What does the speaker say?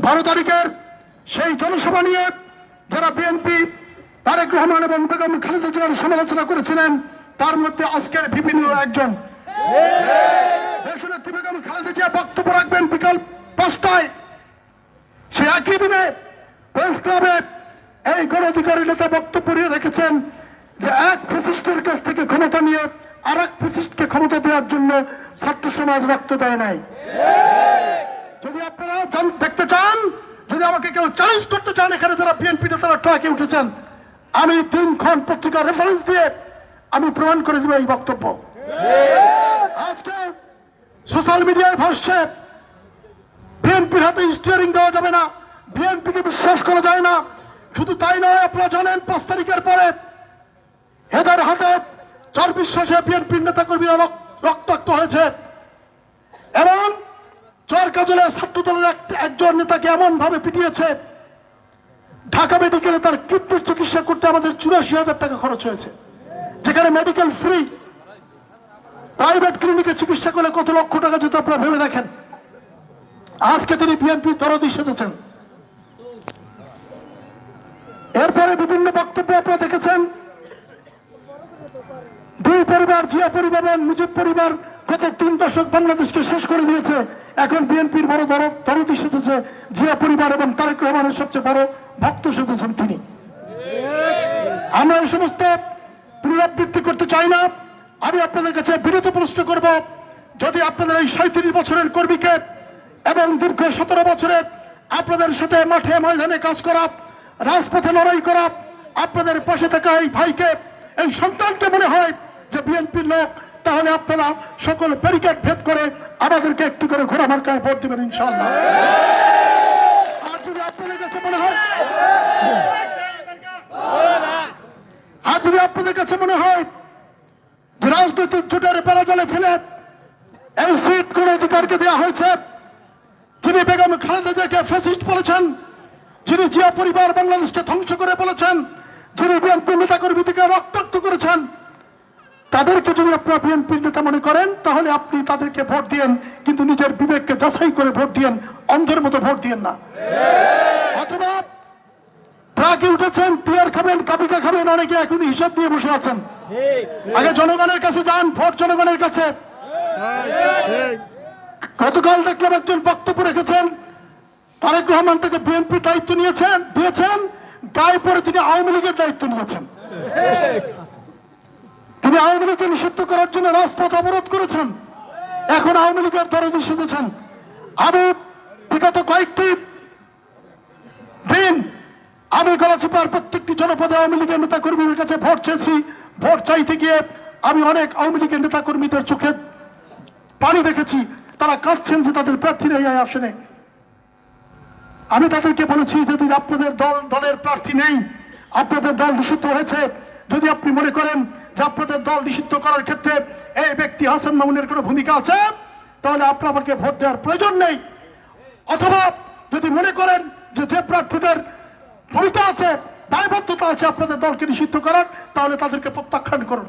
12 তারিখের সেই জনসভা নিয়ে যারা বিএনপি তারেক রহমান এবং বেগম খালেদা জিয়ার সমালোচনা করেছিলেন, তার মধ্যে আজকের বিভিন্ন একজন দেশনেত্রী বেগম খালেদা জিয়া বক্তব্য রাখবেন বিকাল 5টায়। সে একই দিনে প্রেস ক্লাবে এই গণ অধিকারী নেতা বক্তব্য নিয়ে রেখেছেন যে এক ফ্যাসিস্টের কাছ থেকে ক্ষমতা নিয়ে আর এক ফ্যাসিস্টকে ক্ষমতা দেওয়ার জন্য ছাত্র সমাজ রক্ত দেয় নাই। যদি আপনারা দেখতে চান, যদি আমাকে কেউ চ্যালেঞ্জ করতে চান, এখানে যারা বিএনপি নেতারা ট্রাকে উঠেছেন, আমি দিনক্ষণ পত্রিকার রেফারেন্স দিয়ে আমি প্রমাণ করে দেব এই বক্তব্য। আজকে সোশ্যাল মিডিয়ায় ভাসছে বিএনপির হাতে স্টিয়ারিং দেওয়া যাবে না, বিএনপিকে বিশ্বাস করা যায় না। শুধু তাই নয়, আপনারা জানেন 5 তারিখের পরে এদের হাতে চর বিশ্বাসে বিএনপির নেতা কর্মীরা রক্তাক্ত হয়েছে এবং চর কাজলে ছাত্র দলের একজন নেতাকে এমন ভাবে পিটিয়েছে, ঢাকা মেডিকেলে তার কিডনির চিকিৎসা করতে আমাদের 84,000 টাকা খরচ হয়েছে, যেখানে মেডিকেল ফ্রি। প্রাইভেট ক্লিনিকে চিকিৎসা করলে কত লক্ষ টাকা যেত আপনারা ভেবে দেখেন। আজকে তিনি বিএনপি দরদি সেজেছেন। এরপরে বিভিন্ন বক্তব্য আপনারা দেখেছেন, দুই পরিবার, জিয়া পরিবার এবং মুজিব পরিবার গত 3 দশক বাংলাদেশকে শেষ করে দিয়েছে। এখন বিএনপির বড় দরদি সেজেছে জিয়া পরিবার এবং তারেক রহমানের সবচেয়ে বড় ভক্ত সেজেছেন তিনি। আমরা এই সমস্ত পুনরাবৃত্তি করতে চাই না। আমি আপনাদের কাছে বিনীত প্রশ্ন করব, যদি আপনাদের এই 37 বছরের কর্মীকে এবং দীর্ঘ 17 বছরের আপনাদের সাথে মাঠে ময়দানে কাজ করা, রাজপথে লড়াই করা আপনাদের পাশে থাকা এই ভাইকে, এই সন্তানকে মনে হয় যে বিএনপির লোক, তাহলে আপনারা সকল ব্যারিকেড ভেদ করে আমাদেরকে একটু করে ঘোড়া মার্কায় ভোট দিবেন ইনশাআল্লাহ। আর যদি আপনাদের কাছে মনে হয় যে রাজনৈতিক জোটের পেরাজালে ফেলে এই সিট কোন অধিকারকে দেওয়া হয়েছে, যিনি বেগম খালেদা জিয়াকে ফ্যাসিস্ট বলেছেন, যিনি জিয়া পরিবার বাংলাদেশকে ধ্বংস করে বলেছেন, যিনি বিএনপি নেতাকর্মীদেরকে রক্তাক্ত করেছেন, তাদেরকে যদি আপনারা বিএনপির নেতা মনে করেন, তাহলে আপনি তাদেরকে ভোট দিয়েন, কিন্তু নিজের বিবেককে যাচাই করে ভোট দিয়েন, অন্ধের মতো ভোট দিয়েন না। অথবা ট্রাকে উঠেছেন, টিয়ার খাবেন, কাবিকা খাবেন, অনেকে এখন হিসাব নিয়ে বসে আছেন। আগে জনগণের কাছে যান, ভোট জনগণের কাছে। গতকাল দেখলাম একজন বক্তব্য রেখেছেন, তারেক রহমান থেকে বিএনপির দায়িত্ব দিয়েছেন, গায়ে পরে তিনি আওয়ামী লীগের দায়িত্ব নিয়েছেন। তিনি আওয়ামী লীগকে নিষিদ্ধ করার জন্য রাজপথ অবরোধ করেছেন, এখন আওয়ামী লীগের দরদি সেজেছেন। আমি বিগত কয়েকটি দিন আমি গলাচিপার প্রত্যেকটি জনপদে আওয়ামী লীগের নেতা কর্মীদের কাছে ভোট চেয়েছি। ভোট চাইতে গিয়ে আমি অনেক আওয়ামী লীগের নেতা কর্মীদের চোখে পানি দেখেছি, তারা কাঁদছেন যে তাদের প্রার্থীরা আসেনি। আমি তাদেরকে বলেছি, যদি আপনাদের দলের প্রার্থী নেই, আপনাদের দল নিষিদ্ধ হয়েছে, যদি আপনি মনে করেন যে আপনাদের দল নিষিদ্ধ করার ক্ষেত্রে এই ব্যক্তি হাসান মামুনের কোনো ভূমিকা আছে, তাহলে আপনার আমাকে ভোট দেওয়ার প্রয়োজন নেই। অথবা যদি মনে করেন যে প্রার্থীদের ভূমিকা আছে, দায়বদ্ধতা আছে আপনাদের দলকে নিষিদ্ধ করার, তাহলে তাদেরকে প্রত্যাখ্যান করুন।